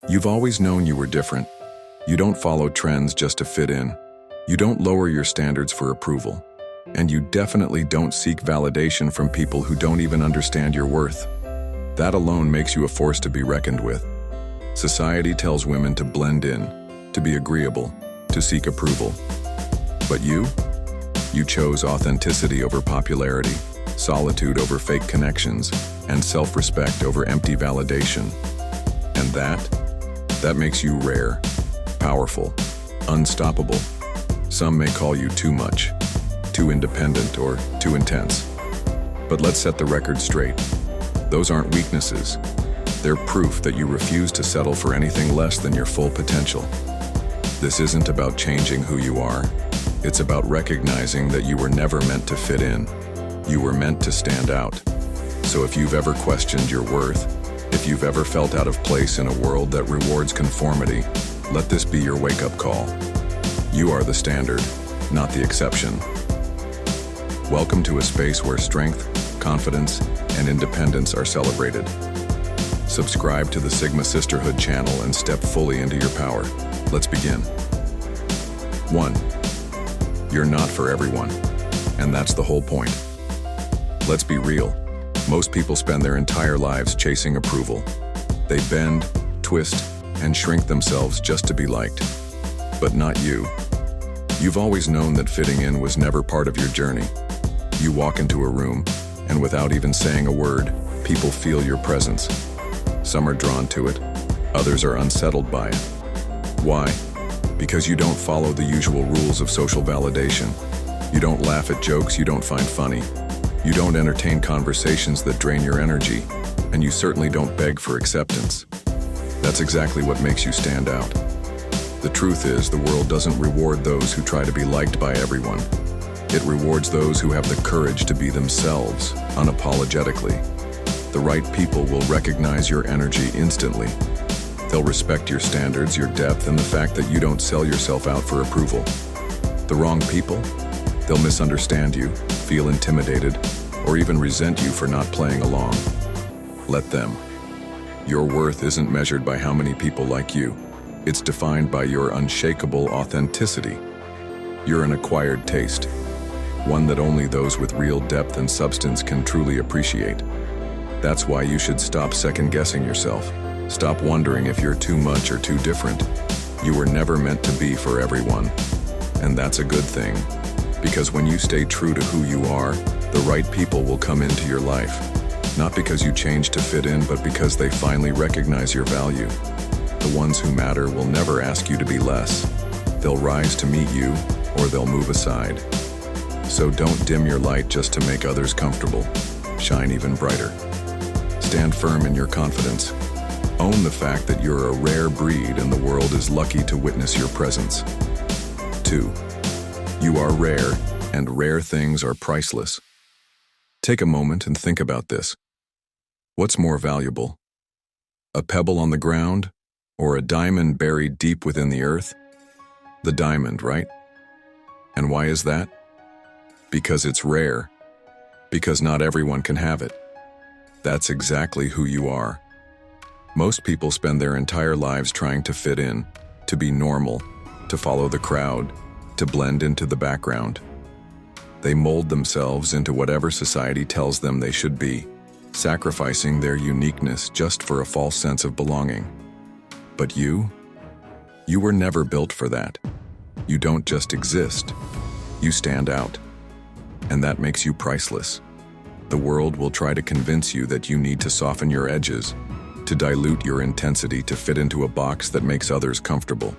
You've always known you were different. You don't follow trends just to fit in. You don't lower your standards for approval. And you definitely don't seek validation from people who don't even understand your worth. That alone makes you a force to be reckoned with. Society tells women to blend in, to be agreeable, to seek approval. But you chose authenticity over popularity, solitude over fake connections, and self-respect over empty validation. And that makes you rare, powerful, unstoppable. Some may call you too much, too independent, or too intense. But let's set the record straight. Those aren't weaknesses. They're proof that you refuse to settle for anything less than your full potential. This isn't about changing who you are. It's about recognizing that you were never meant to fit in. You were meant to stand out. So if you've ever questioned your worth, if you've ever felt out of place in a world that rewards conformity, let this be your wake-up call. You are the standard, not the exception. Welcome to a space where strength, confidence, and independence are celebrated. Subscribe to the Sigma Sisterhood channel and step fully into your power. Let's begin. 1. You're not for everyone, and that's the whole point. Let's be real. Most people spend their entire lives chasing approval. They bend, twist, and shrink themselves just to be liked. But not you. You've always known that fitting in was never part of your journey. You walk into a room, and without even saying a word, people feel your presence. Some are drawn to it, others are unsettled by it. Why? Because you don't follow the usual rules of social validation. You don't laugh at jokes you don't find funny. You don't entertain conversations that drain your energy, and you certainly don't beg for acceptance. That's exactly what makes you stand out. The truth is, the world doesn't reward those who try to be liked by everyone. It rewards those who have the courage to be themselves, unapologetically. The right people will recognize your energy instantly. They'll respect your standards, your depth, and the fact that you don't sell yourself out for approval. The wrong people? They'll misunderstand you, feel intimidated, or even resent you for not playing along. Let them. Your worth isn't measured by how many people like you. It's defined by your unshakable authenticity. You're an acquired taste, one that only those with real depth and substance can truly appreciate. That's why you should stop second-guessing yourself. Stop wondering if you're too much or too different. You were never meant to be for everyone, and that's a good thing. Because when you stay true to who you are, the right people will come into your life. Not because you change to fit in, but because they finally recognize your value. The ones who matter will never ask you to be less. They'll rise to meet you, or they'll move aside. So don't dim your light just to make others comfortable. Shine even brighter. Stand firm in your confidence. Own the fact that you're a rare breed and the world is lucky to witness your presence. 2. You are rare, and rare things are priceless. Take a moment and think about this. What's more valuable? A pebble on the ground, or a diamond buried deep within the earth? The diamond, right? And why is that? Because it's rare. Because not everyone can have it. That's exactly who you are. Most people spend their entire lives trying to fit in, to be normal, to follow the crowd, to blend into the background. They mold themselves into whatever society tells them they should be, sacrificing their uniqueness just for a false sense of belonging. But you were never built for that. You don't just exist. You stand out. And that makes you priceless. The world will try to convince you that you need to soften your edges, to dilute your intensity to fit into a box that makes others comfortable.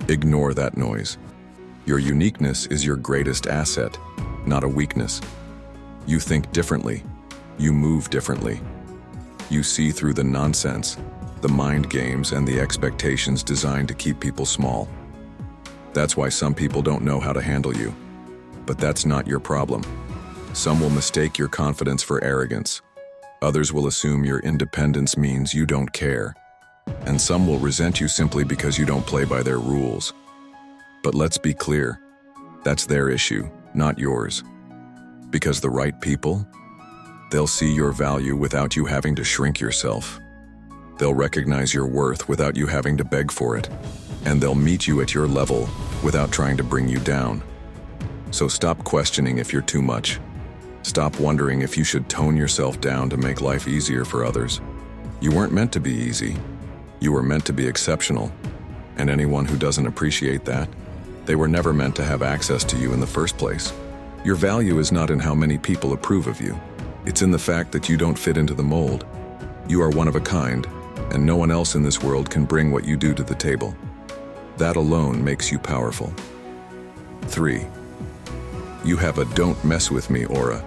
Ignore that noise. Your uniqueness is your greatest asset, not a weakness. You think differently. You move differently. You see through the nonsense, the mind games, and the expectations designed to keep people small. That's why some people don't know how to handle you. But that's not your problem. Some will mistake your confidence for arrogance. Others will assume your independence means you don't care. And some will resent you simply because you don't play by their rules. But let's be clear, that's their issue, not yours. Because the right people, they'll see your value without you having to shrink yourself. They'll recognize your worth without you having to beg for it, and they'll meet you at your level without trying to bring you down. So stop questioning if you're too much. Stop wondering if you should tone yourself down to make life easier for others. You weren't meant to be easy. You were meant to be exceptional. And anyone who doesn't appreciate that, they were never meant to have access to you in the first place. Your value is not in how many people approve of you. It's in the fact that you don't fit into the mold. You are one of a kind, and no one else in this world can bring what you do to the table. That alone makes you powerful. 3. You have a "don't mess with me" aura.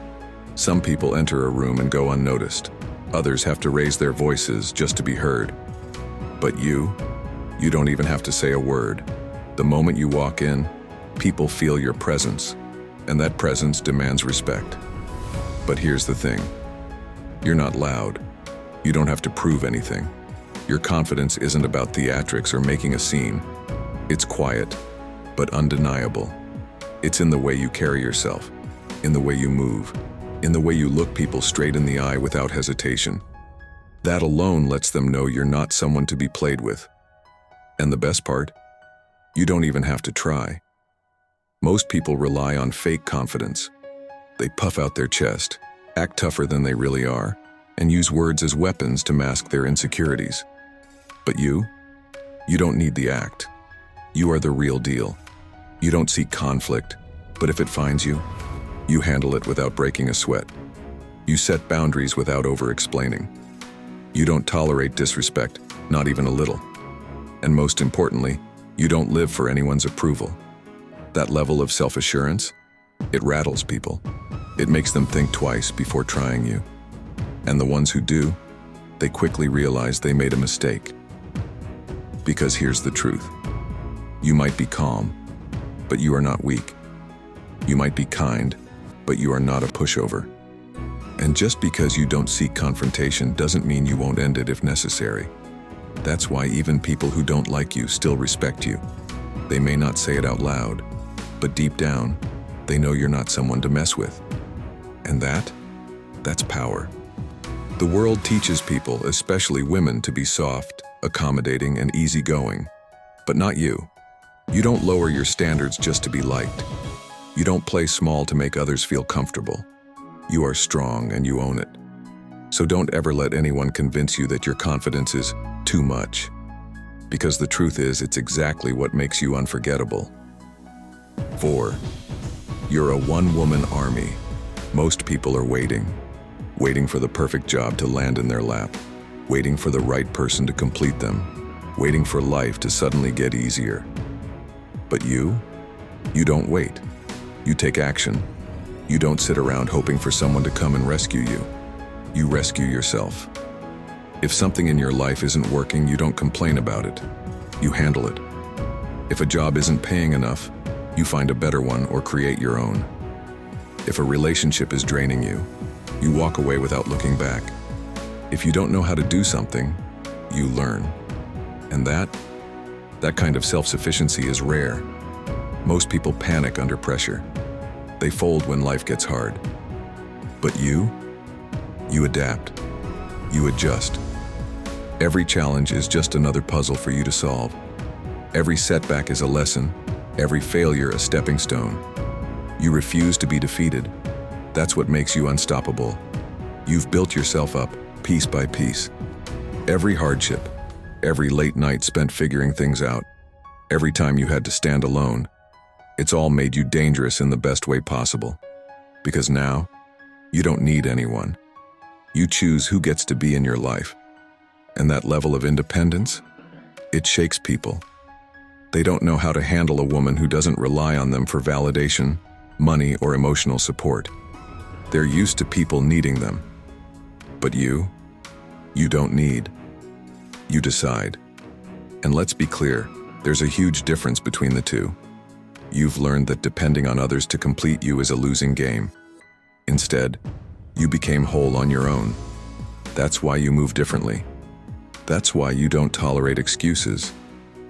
Some people enter a room and go unnoticed. Others have to raise their voices just to be heard. But you don't even have to say a word. The moment you walk in, people feel your presence, and that presence demands respect. But here's the thing. You're not loud. You don't have to prove anything. Your confidence isn't about theatrics or making a scene. It's quiet, but undeniable. It's in the way you carry yourself, in the way you move, in the way you look people straight in the eye without hesitation. That alone lets them know you're not someone to be played with. And the best part? You don't even have to try. Most people rely on fake confidence. They puff out their chest, act tougher than they really are, and use words as weapons to mask their insecurities. But you don't need the act. You are the real deal. You don't seek conflict, but if it finds you, you handle it without breaking a sweat. You set boundaries without over-explaining. You don't tolerate disrespect, not even a little. And most importantly, you don't live for anyone's approval. That level of self-assurance, it rattles people. It makes them think twice before trying you. And the ones who do, they quickly realize they made a mistake. Because here's the truth. You might be calm, but you are not weak. You might be kind, but you are not a pushover. And just because you don't seek confrontation doesn't mean you won't end it if necessary. That's why even people who don't like you still respect you. They may not say it out loud, but deep down, they know you're not someone to mess with. And that's power. The world teaches people, especially women, to be soft, accommodating, and easygoing. But not you. You don't lower your standards just to be liked. You don't play small to make others feel comfortable. You are strong and you own it. So don't ever let anyone convince you that your confidence is too much. Because the truth is, it's exactly what makes you unforgettable. 4. You're a one-woman army. Most people are waiting for the perfect job to land in their lap, waiting for the right person to complete them, waiting for life to suddenly get easier. But you don't wait. You take action. You don't sit around hoping for someone to come and rescue you. You rescue yourself. If something in your life isn't working, you don't complain about it. You handle it. If a job isn't paying enough, you find a better one or create your own. If a relationship is draining you, you walk away without looking back. If you don't know how to do something, you learn. And that kind of self-sufficiency is rare. Most people panic under pressure. They fold when life gets hard. But you adapt. You adjust. Every challenge is just another puzzle for you to solve. Every setback is a lesson, every failure a stepping stone. You refuse to be defeated. That's what makes you unstoppable. You've built yourself up, piece by piece. Every hardship, every late night spent figuring things out, every time you had to stand alone, it's all made you dangerous in the best way possible. Because now, you don't need anyone. You choose who gets to be in your life. And that level of independence, it shakes people. They don't know how to handle a woman who doesn't rely on them for validation, money, or emotional support. They're used to people needing them. But you don't need. You decide. And let's be clear, there's a huge difference between the two. You've learned that depending on others to complete you is a losing game. Instead, you became whole on your own. That's why you move differently. That's why you don't tolerate excuses,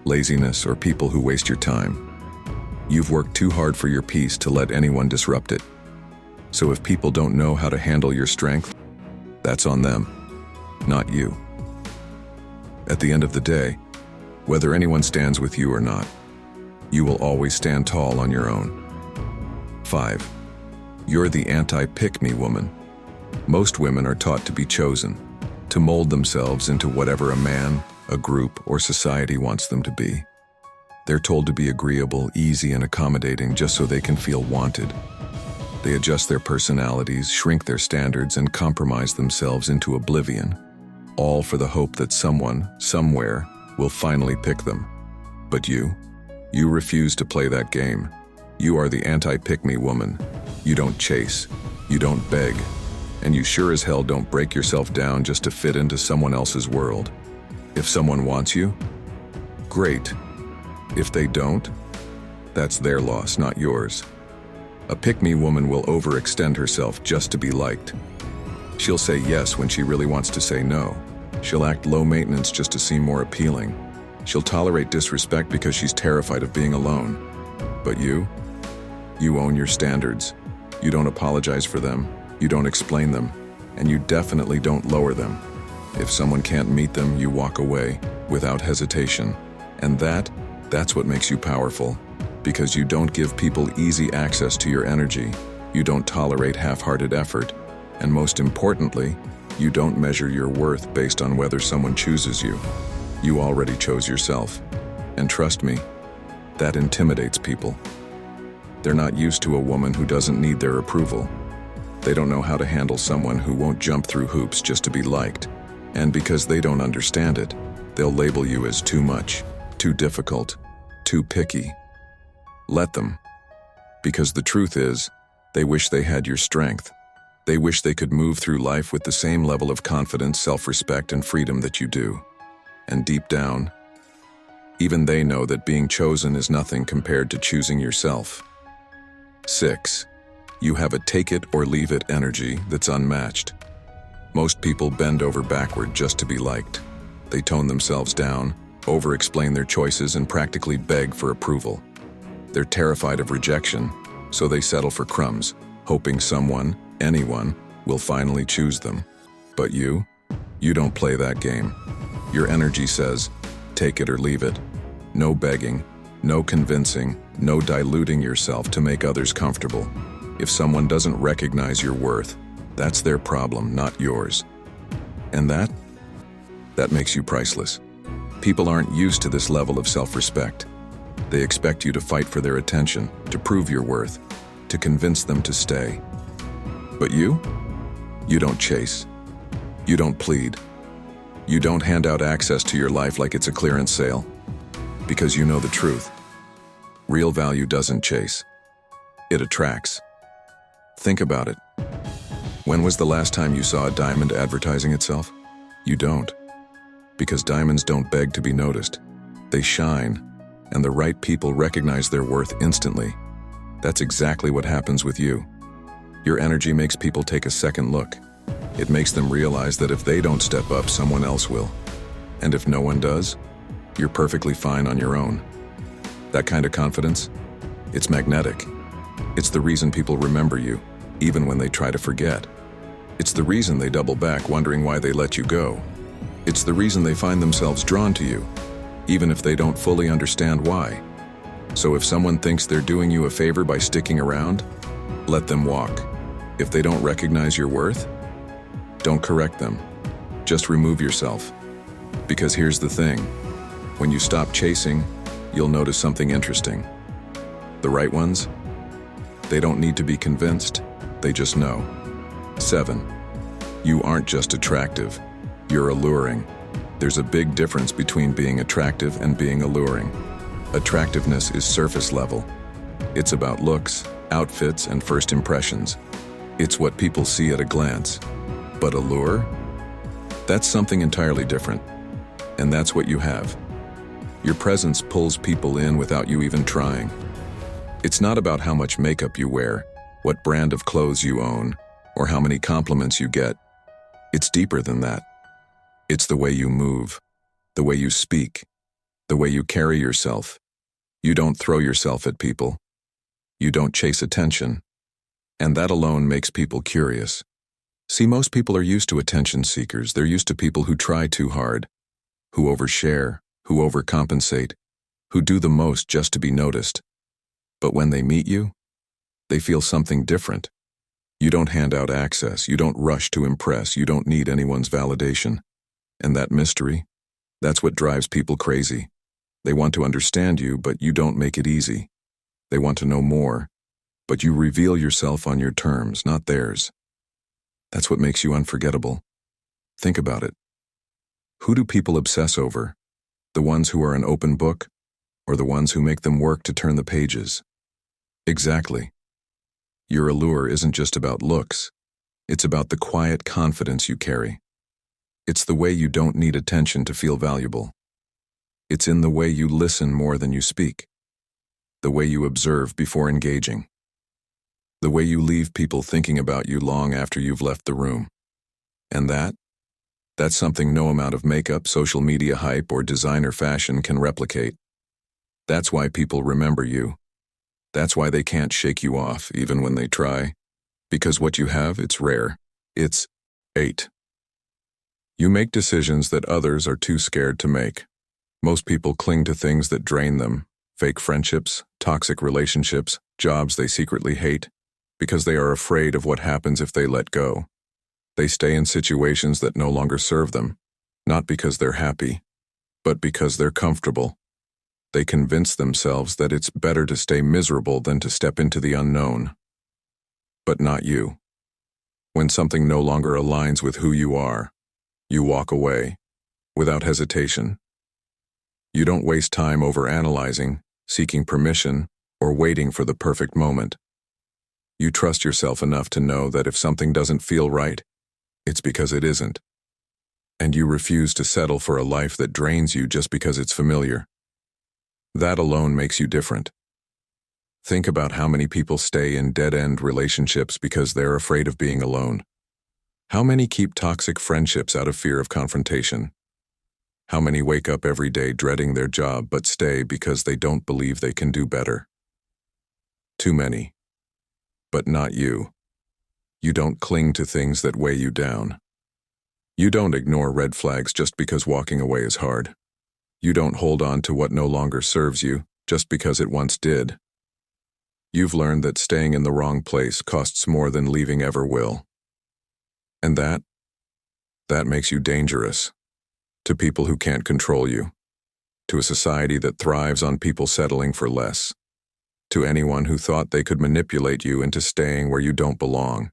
laziness, or people who waste your time. You've worked too hard for your peace to let anyone disrupt it. So if people don't know how to handle your strength, that's on them, not you. At the end of the day, whether anyone stands with you or not, you will always stand tall on your own. 5. You're the anti-pick-me woman. Most women are taught to be chosen, to mold themselves into whatever a man, a group, or society wants them to be. They're told to be agreeable, easy, and accommodating just so they can feel wanted. They adjust their personalities, shrink their standards, and compromise themselves into oblivion, all for the hope that someone, somewhere, will finally pick them. But you refuse to play that game. You are the anti-pick-me woman. You don't chase, you don't beg, and you sure as hell don't break yourself down just to fit into someone else's world. If someone wants you, great. If they don't, that's their loss, not yours. A pick-me woman will overextend herself just to be liked. She'll say yes when she really wants to say no. She'll act low maintenance just to seem more appealing. She'll tolerate disrespect because she's terrified of being alone. But you own your standards. You don't apologize for them, you don't explain them, and you definitely don't lower them. If someone can't meet them, you walk away, without hesitation. And that's what makes you powerful. Because you don't give people easy access to your energy, you don't tolerate half-hearted effort, and most importantly, you don't measure your worth based on whether someone chooses you. You already chose yourself. And trust me, that intimidates people. They're not used to a woman who doesn't need their approval. They don't know how to handle someone who won't jump through hoops just to be liked. And because they don't understand it, they'll label you as too much, too difficult, too picky. Let them. Because the truth is, they wish they had your strength. They wish they could move through life with the same level of confidence, self-respect, and freedom that you do. And deep down, even they know that being chosen is nothing compared to choosing yourself. 6. You have a take-it-or-leave-it energy that's unmatched. Most people bend over backward just to be liked. They tone themselves down, over-explain their choices, and practically beg for approval. They're terrified of rejection, so they settle for crumbs, hoping someone, anyone, will finally choose them. But you don't play that game. Your energy says, take it or leave it. No begging, no convincing, no diluting yourself to make others comfortable. If someone doesn't recognize your worth, that's their problem, not yours. And that makes you priceless. People aren't used to this level of self-respect. They expect you to fight for their attention, to prove your worth, to convince them to stay. But you don't chase. You don't plead. You don't hand out access to your life like it's a clearance sale. Because you know the truth. Real value doesn't chase. It attracts. Think about it. When was the last time you saw a diamond advertising itself? You don't. Because diamonds don't beg to be noticed. They shine, and the right people recognize their worth instantly. That's exactly what happens with you. Your energy makes people take a second look. It makes them realize that if they don't step up, someone else will. And if no one does, you're perfectly fine on your own. That kind of confidence, it's magnetic. It's the reason people remember you, even when they try to forget. It's the reason they double back, wondering why they let you go. It's the reason they find themselves drawn to you, even if they don't fully understand why. So if someone thinks they're doing you a favor by sticking around, let them walk. If they don't recognize your worth, don't correct them. Just remove yourself. Because here's the thing. When you stop chasing, you'll notice something interesting. The right ones, they don't need to be convinced, they just know. 7. You aren't just attractive, you're alluring. There's a big difference between being attractive and being alluring. Attractiveness is surface level. It's about looks, outfits, and first impressions. It's what people see at a glance. But allure? That's something entirely different. And that's what you have. Your presence pulls people in without you even trying. It's not about how much makeup you wear, what brand of clothes you own, or how many compliments you get. It's deeper than that. It's the way you move, the way you speak, the way you carry yourself. You don't throw yourself at people. You don't chase attention. And that alone makes people curious. See, most people are used to attention seekers. They're used to people who try too hard. who overshare, who overcompensate, who do the most just to be noticed. But when they meet you, they feel something different. You don't hand out access, you don't rush to impress, you don't need anyone's validation. And that mystery, that's what drives people crazy. They want to understand you, but you don't make it easy. They want to know more, but you reveal yourself on your terms, not theirs. That's what makes you unforgettable. Think about it. Who do people obsess over? The ones who are an open book, or the ones who make them work to turn the pages? Exactly. Your allure isn't just about looks. It's about the quiet confidence you carry. It's the way you don't need attention to feel valuable. It's in the way you listen more than you speak. The way you observe before engaging. The way you leave people thinking about you long after you've left the room. And that's something no amount of makeup, social media hype, or designer fashion can replicate. That's why people remember you. That's why they can't shake you off, even when they try. Because what you have, it's rare. It's 8. You make decisions that others are too scared to make. Most people cling to things that drain them, fake friendships, toxic relationships, jobs they secretly hate, because they are afraid of what happens if they let go. They stay in situations that no longer serve them, not because they're happy, but because they're comfortable. They convince themselves that it's better to stay miserable than to step into the unknown. But not you. When something no longer aligns with who you are, you walk away, without hesitation. You don't waste time overanalyzing, seeking permission, or waiting for the perfect moment. You trust yourself enough to know that if something doesn't feel right, it's because it isn't. And you refuse to settle for a life that drains you just because it's familiar. That alone makes you different. Think about how many people stay in dead-end relationships because they're afraid of being alone. How many keep toxic friendships out of fear of confrontation? How many wake up every day dreading their job but stay because they don't believe they can do better? Too many. But not you. You don't cling to things that weigh you down. You don't ignore red flags just because walking away is hard. You don't hold on to what no longer serves you just because it once did. You've learned that staying in the wrong place costs more than leaving ever will. And that makes you dangerous. To people who can't control you. To a society that thrives on people settling for less. To anyone who thought they could manipulate you into staying where you don't belong.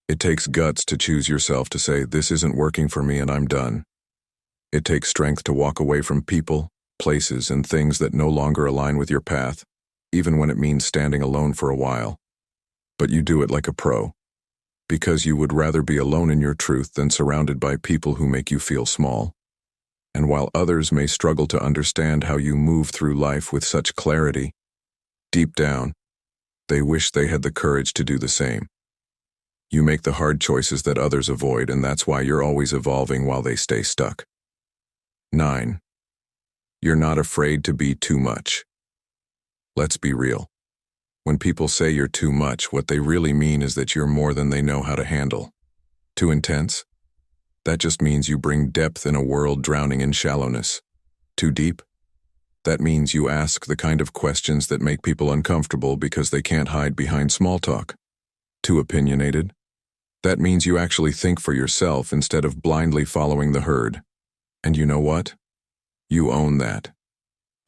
It takes guts to choose yourself to say, this isn't working for me and I'm done. It takes strength to walk away from people, places, and things that no longer align with your path, even when it means standing alone for a while. But you do it like a pro. Because you would rather be alone in your truth than surrounded by people who make you feel small. And while others may struggle to understand how you move through life with such clarity, deep down, they wish they had the courage to do the same. You make the hard choices that others avoid, and that's why you're always evolving while they stay stuck. 9. You're not afraid to be too much. Let's be real. When people say you're too much, what they really mean is that you're more than they know how to handle. Too intense? That just means you bring depth in a world drowning in shallowness. Too deep? That means you ask the kind of questions that make people uncomfortable because they can't hide behind small talk. Too opinionated? That means you actually think for yourself instead of blindly following the herd. And you know what? You own that.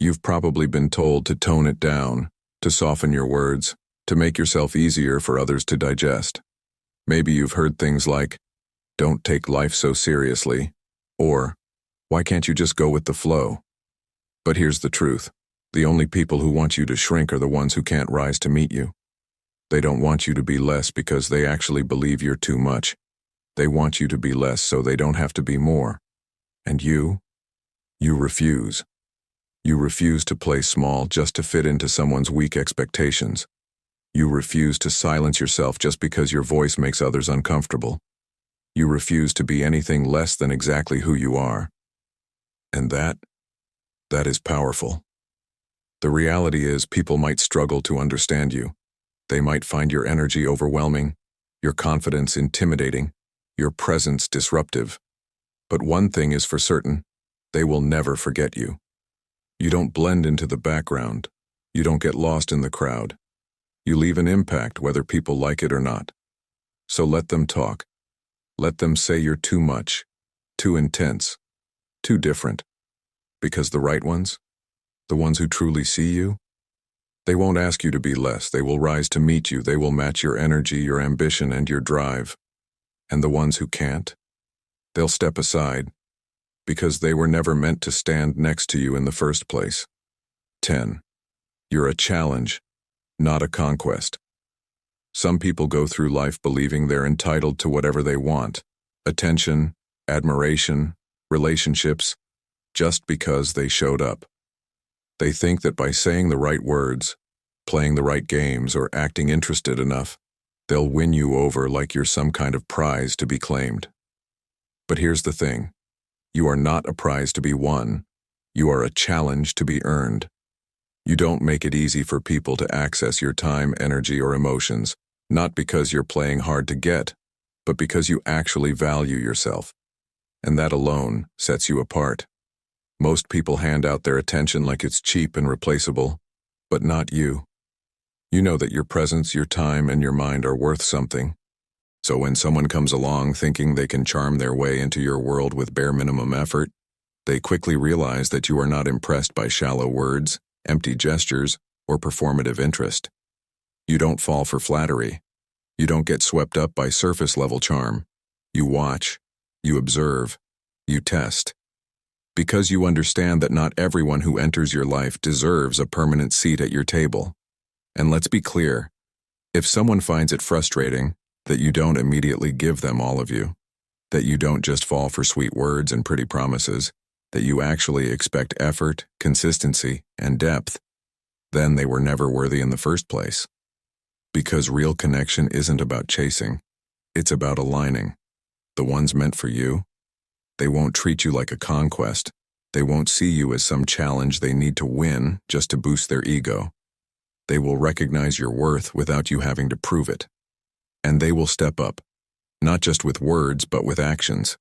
You've probably been told to tone it down, to soften your words, to make yourself easier for others to digest. Maybe you've heard things like, don't take life so seriously, or, why can't you just go with the flow? But here's the truth. The only people who want you to shrink are the ones who can't rise to meet you. They don't want you to be less because they actually believe you're too much. They want you to be less so they don't have to be more. And you refuse. You refuse to play small just to fit into someone's weak expectations. You refuse to silence yourself just because your voice makes others uncomfortable. You refuse to be anything less than exactly who you are. And that is powerful. The reality is people might struggle to understand you. They might find your energy overwhelming, your confidence intimidating, your presence disruptive. But one thing is for certain, They will never forget you. You don't blend into the background. You don't get lost in the crowd. You leave an impact whether people like it or not. So let them talk. Let them say you're too much, too intense, too different. Because the right ones, the ones who truly see you, they won't ask you to be less. They will rise to meet you. They will match your energy, your ambition, and your drive. And the ones who can't, they'll step aside because they were never meant to stand next to you in the first place. 10. You're a challenge, not a conquest. Some people go through life believing they're entitled to whatever they want, attention, admiration, relationships, just because they showed up. They think that by saying the right words, playing the right games, or acting interested enough, they'll win you over like you're some kind of prize to be claimed. But here's the thing. You are not a prize to be won. You are a challenge to be earned. You don't make it easy for people to access your time, energy, or emotions, not because you're playing hard to get, but because you actually value yourself. And that alone sets you apart. Most people hand out their attention like it's cheap and replaceable, but not you. You know that your presence, your time, and your mind are worth something. So when someone comes along thinking they can charm their way into your world with bare minimum effort, they quickly realize that you are not impressed by shallow words, empty gestures, or performative interest. You don't fall for flattery. You don't get swept up by surface-level charm. You watch, you observe, you test. Because you understand that not everyone who enters your life deserves a permanent seat at your table. And let's be clear, if someone finds it frustrating that you don't immediately give them all of you, that you don't just fall for sweet words and pretty promises, that you actually expect effort, consistency, and depth, then they were never worthy in the first place. Because real connection isn't about chasing, it's about aligning. The ones meant for you, they won't treat you like a conquest. They won't see you as some challenge they need to win just to boost their ego. They will recognize your worth without you having to prove it. And they will step up, not just with words but with actions.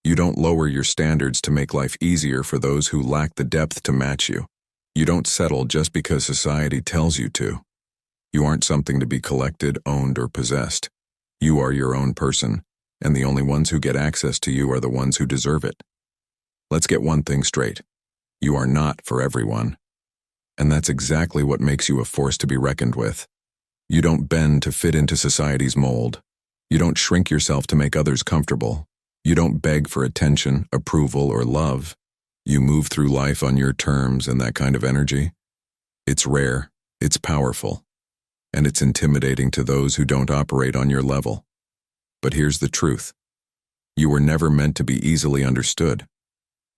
You don't lower your standards to make life easier for those who lack the depth to match you. You don't settle just because society tells you to. You aren't something to be collected, owned, or possessed. You are your own person, and the only ones who get access to you are the ones who deserve it. Let's get one thing straight. You are not for everyone. And that's exactly what makes you a force to be reckoned with. You don't bend to fit into society's mold. You don't shrink yourself to make others comfortable. You don't beg for attention, approval, or love. You move through life on your terms, and that kind of energy, it's rare, it's powerful, and it's intimidating to those who don't operate on your level. But here's the truth. You were never meant to be easily understood.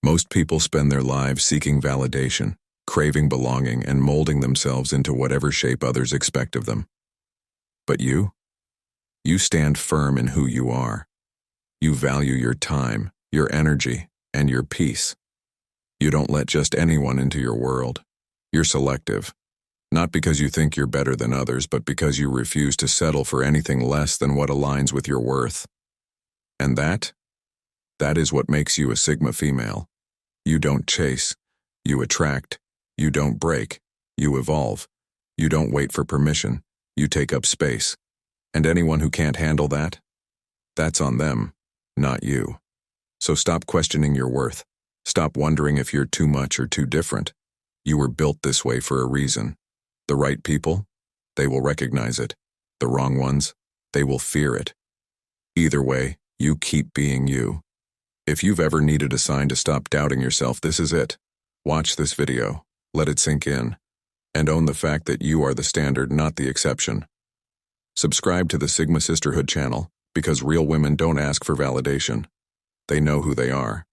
Most people spend their lives seeking validation, craving belonging, and molding themselves into whatever shape others expect of them. But you stand firm in who you are. You value your time, your energy, and your peace. You don't let just anyone into your world. You're selective, not because you think you're better than others, but because you refuse to settle for anything less than what aligns with your worth. And that is what makes you a Sigma female. You don't chase, you attract, you don't break, you evolve. You don't wait for permission, you take up space. And anyone who can't handle that, that's on them, not you. So stop questioning your worth. Stop wondering if you're too much or too different. You were built this way for a reason. The right people, they will recognize it. The wrong ones, they will fear it. Either way, you keep being you. If you've ever needed a sign to stop doubting yourself, this is it. Watch this video, let it sink in, and own the fact that you are the standard, not the exception. Subscribe to the Sigma Sisterhood channel, because real women don't ask for validation. They know who they are.